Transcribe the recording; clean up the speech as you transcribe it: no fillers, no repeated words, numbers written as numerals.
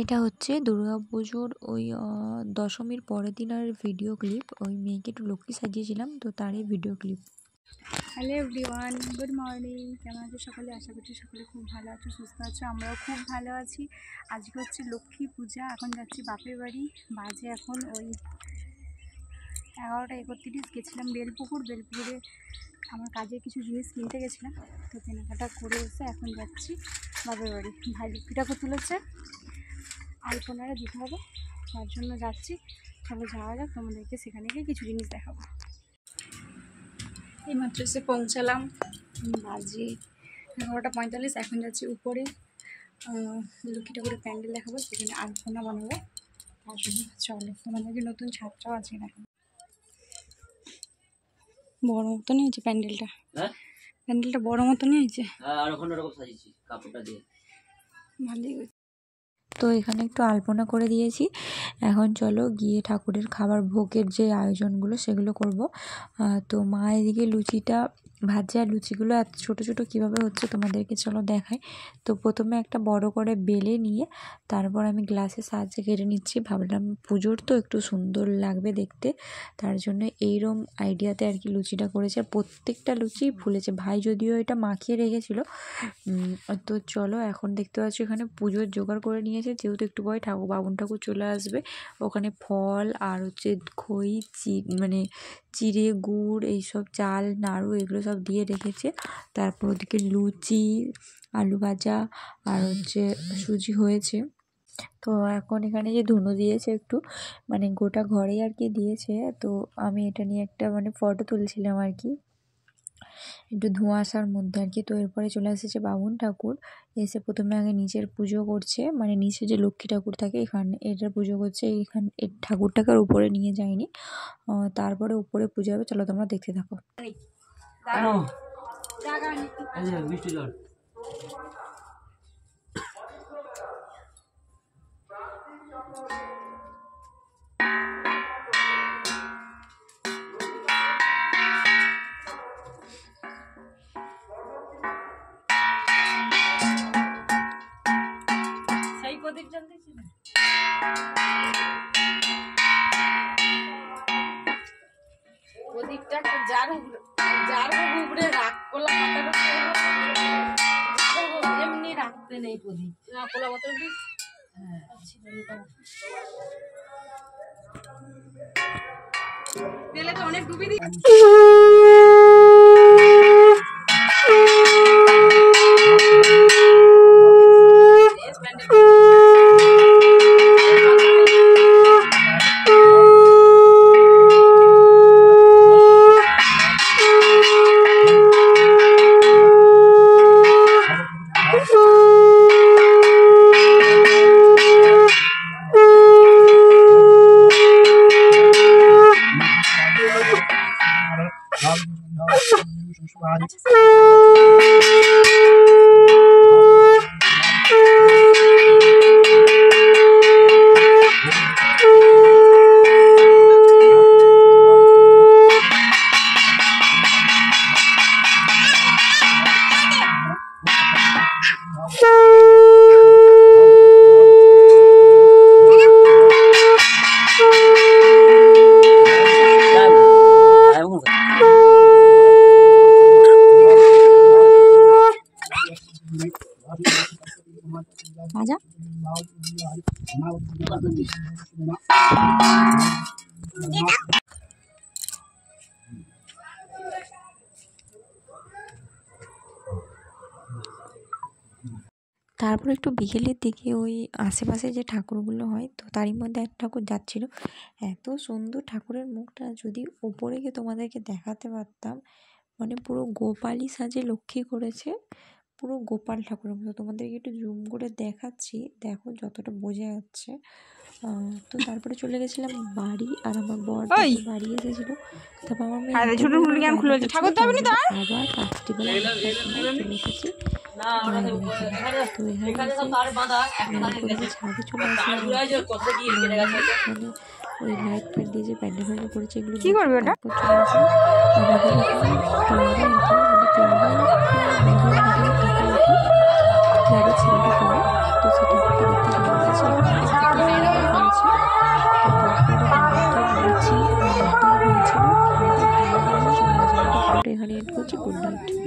এটা হচ্ছে দুর্গাপুজোর ওই দশমীর পরের দিনের ভিডিও ক্লিপ। ওই মেয়েকে একটু লক্ষ্মী সাজিয়েছিলাম, তো তারই video clip. Hello everyone, good morning. কেমন আছো সকলে? আশা করছি সকলে খুব ভালো আছো, সুস্থ আছো। আমরাও খুব ভালো আছি। আজকে হচ্ছে লক্ষ্মী পূজা। এখন যাচ্ছি বাপের বাড়ি। বাজে এখন ওই 11:31। গেছিলাম বেলপুকুরে আমার কাজে কিছু জিনিস কিনতে গেছিলাম, তো কেনাকাটা করে এসে এখন যাচ্ছি বাপের বাড়ি। ভাই লক্ষ্মী ঠাকুর তুলেছে, আলপনারা দিতে হবে, তার জন্য যাচ্ছি। চলো যাওয়া যাক, তোমাদেরকে সেখানে গিয়ে কিছু জিনিস দেখাবো। এইমাত্র এসে পৌঁছালাম, বাজে 11:45। এখন যাচ্ছি উপরে, লক্ষ্মী ঠাকুরের প্যান্ডেল দেখাবো, সেখানে আলপনা বানাবো। তার জন্য চলো তোমাদেরকে নতুন ছাদটাও আছে দেখাবো। বড় মতনই হয়েছে প্যান্ডেলটা, প্যান্ডেলটা বড় মতনই হয়েছে, ভালোই হয়েছে। তো এখানে একটু আলপনা করে দিয়েছি। এখন চলো গিয়ে ঠাকুরের খাবার ভোগের যে আয়োজনগুলো সেগুলো করব। তো মা এদিকে লুচিটা ভাজছে, আর লুচিগুলো এত ছোটো ছোটো কীভাবে হচ্ছে তোমাদেরকে চলো দেখাই। তো প্রথমে একটা বড় করে বেলে নিয়ে তারপর আমি গ্লাসের সাহায্যে কেটে নিচ্ছি। ভাবলাম পুজোর তো একটু সুন্দর লাগবে দেখতে, তার জন্য এইরকম আইডিয়াতে আর কি লুচিটা করেছে। আর প্রত্যেকটা লুচি ফুলেছে। ভাই যদিও এটা মাখিয়ে রেখেছিল। তো চলো এখন দেখতে পাচ্ছি এখানে পুজোর জোগাড় করে নিয়েছে, যেহেতু একটু পরে বামুন ঠাকুর চলে আসবে। ওখানে ফল আর হচ্ছে খই, মানে চিড়ে, গুড়, এইসব চাল, নাড়ু এগুলো সব দিয়ে রেখেছে। তারপর ওদিকে লুচি, আলু ভাজা আর হচ্ছে সুজি হয়েছে। তো এখন এখানে যে ধুনো দিয়েছে একটু, মানে গোটা ঘরেই আর কি দিয়েছে। তো আমি এটা নিয়ে একটা মানে ফটো তুলছিলাম আর কি, একটু ধোঁয়াশার মধ্যে আর কি। তো এরপরে চলে এসেছে বামুন ঠাকুর। এসে প্রথমে আগে নিচের পুজো করছে, মানে নিচে যে লক্ষ্মী ঠাকুর থাকে এখানে এটার পুজো করছে। এইখানে এই ঠাকুরটাকে আর উপরে নিয়ে যায়নি, তারপরে উপরে পুজো হবে। চলো তোমরা দেখতে থাকো। প্রদীপটা যার উপরে রাখ, কোলা এমনি রাখতে নেই প্রদীপ, কোলা বোতল দিস। তেলে তো অনেক ডুবি দিই। আজা তারপর একটু বিকেলের দিকে ওই আশেপাশে যে ঠাকুরগুলো হয়, তো তারই মধ্যে এক ঠাকুর যাচ্ছিল। এত সুন্দর ঠাকুরের মুখটা, যদি ওপরে গিয়ে তোমাদেরকে দেখাতে পারতাম। মানে পুরো গোপালই সাজে লক্ষ্মী করেছে, পুরো গোপাল ঠাকুরের মতো। তোমাদেরকে একটু জুম করে দেখাচ্ছি, দেখো যতটা বোঝা যাচ্ছে। তো তারপরে চলে গেছিলাম বাড়ি, আর আমার বর বাড়ি এসেছিল। তারপর আমার আবার রাত্রিবেলা চলে এসেছি। তো এখানে ছাদে চলে আসলাম, ওই লাইট ফাইট দিয়ে যে প্যান্ডেল ফ্যান্ডেল করেছে এগুলো কি করবে ওটা। ক্লাবের ছেলেটা করে, তো সেটা দেখতে চলে এসেছে। এন্ড করছি। Good night.